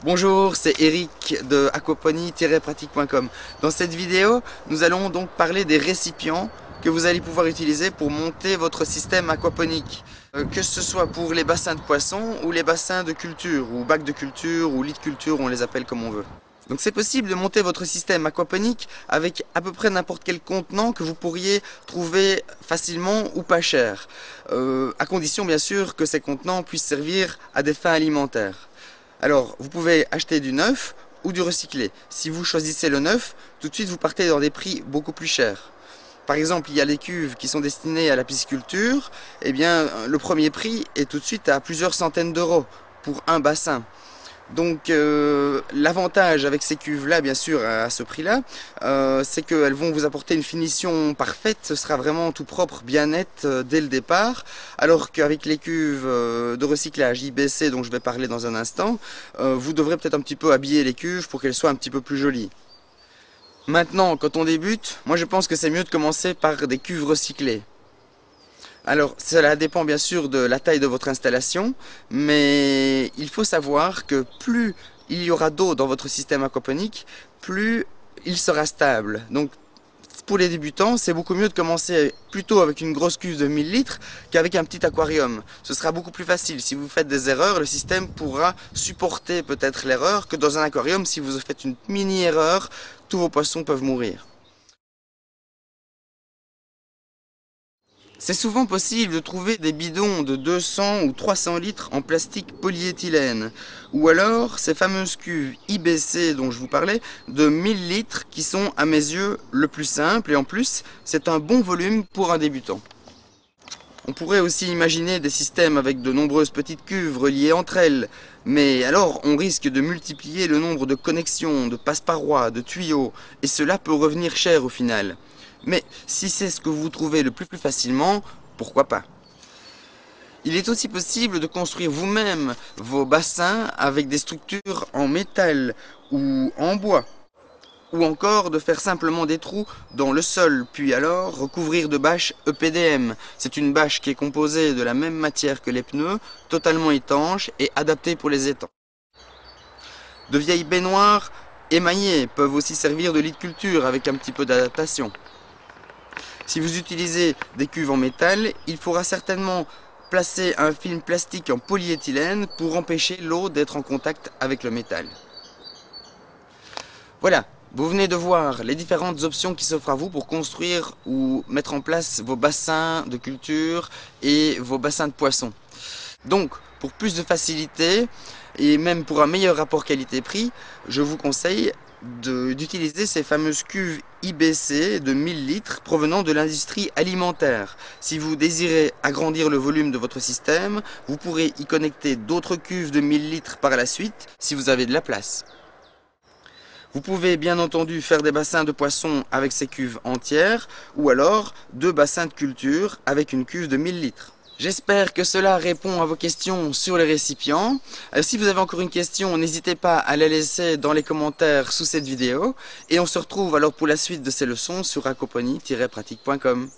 Bonjour, c'est Eric de aquaponie-pratique.com. Dans cette vidéo, nous allons donc parler des récipients que vous allez pouvoir utiliser pour monter votre système aquaponique. Que ce soit pour les bassins de poissons ou les bassins de culture, ou bacs de culture, ou lits de culture, on les appelle comme on veut. Donc c'est possible de monter votre système aquaponique avec à peu près n'importe quel contenant que vous pourriez trouver facilement ou pas cher. À condition bien sûr que ces contenants puissent servir à des fins alimentaires. Alors, vous pouvez acheter du neuf ou du recyclé. Si vous choisissez le neuf, tout de suite vous partez dans des prix beaucoup plus chers. Par exemple, il y a les cuves qui sont destinées à la pisciculture. Eh bien, le premier prix est tout de suite à plusieurs centaines d'euros pour un bassin. Donc l'avantage avec ces cuves-là, bien sûr, à ce prix-là, c'est qu'elles vont vous apporter une finition parfaite, ce sera vraiment tout propre, bien net dès le départ, alors qu'avec les cuves de recyclage IBC dont je vais parler dans un instant, vous devrez peut-être un petit peu habiller les cuves pour qu'elles soient un petit peu plus jolies. Maintenant, quand on débute, moi je pense que c'est mieux de commencer par des cuves recyclées. Alors, cela dépend bien sûr de la taille de votre installation, mais il faut savoir que plus il y aura d'eau dans votre système aquaponique, plus il sera stable. Donc, pour les débutants, c'est beaucoup mieux de commencer plutôt avec une grosse cuve de 1000 litres qu'avec un petit aquarium. Ce sera beaucoup plus facile. Si vous faites des erreurs, le système pourra supporter peut-être l'erreur que dans un aquarium, si vous faites une mini erreur, tous vos poissons peuvent mourir. C'est souvent possible de trouver des bidons de 200 ou 300 litres en plastique polyéthylène, ou alors ces fameuses cuves IBC dont je vous parlais, de 1000 litres qui sont à mes yeux le plus simple et en plus c'est un bon volume pour un débutant. On pourrait aussi imaginer des systèmes avec de nombreuses petites cuves reliées entre elles, mais alors on risque de multiplier le nombre de connexions, de passe-parois, de tuyaux, et cela peut revenir cher au final. Mais si c'est ce que vous trouvez le plus facilement, pourquoi pas? Il est aussi possible de construire vous-même vos bassins avec des structures en métal ou en bois, ou encore de faire simplement des trous dans le sol, puis alors recouvrir de bâches EPDM. C'est une bâche qui est composée de la même matière que les pneus, totalement étanche et adaptée pour les étangs. De vieilles baignoires émaillées peuvent aussi servir de lit de culture avec un petit peu d'adaptation. Si vous utilisez des cuves en métal, il faudra certainement placer un film plastique en polyéthylène pour empêcher l'eau d'être en contact avec le métal. Voilà, vous venez de voir les différentes options qui s'offrent à vous pour construire ou mettre en place vos bassins de culture et vos bassins de poissons. Donc, pour plus de facilité et même pour un meilleur rapport qualité-prix, je vous conseille d'utiliser ces fameuses cuves IBC de 1000 litres provenant de l'industrie alimentaire. Si vous désirez agrandir le volume de votre système, vous pourrez y connecter d'autres cuves de 1000 litres par la suite si vous avez de la place. Vous pouvez bien entendu faire des bassins de poissons avec ces cuves entières ou alors deux bassins de culture avec une cuve de 1000 litres. J'espère que cela répond à vos questions sur les récipients. Si vous avez encore une question, n'hésitez pas à la laisser dans les commentaires sous cette vidéo. Et on se retrouve alors pour la suite de ces leçons sur aquaponie-pratique.com.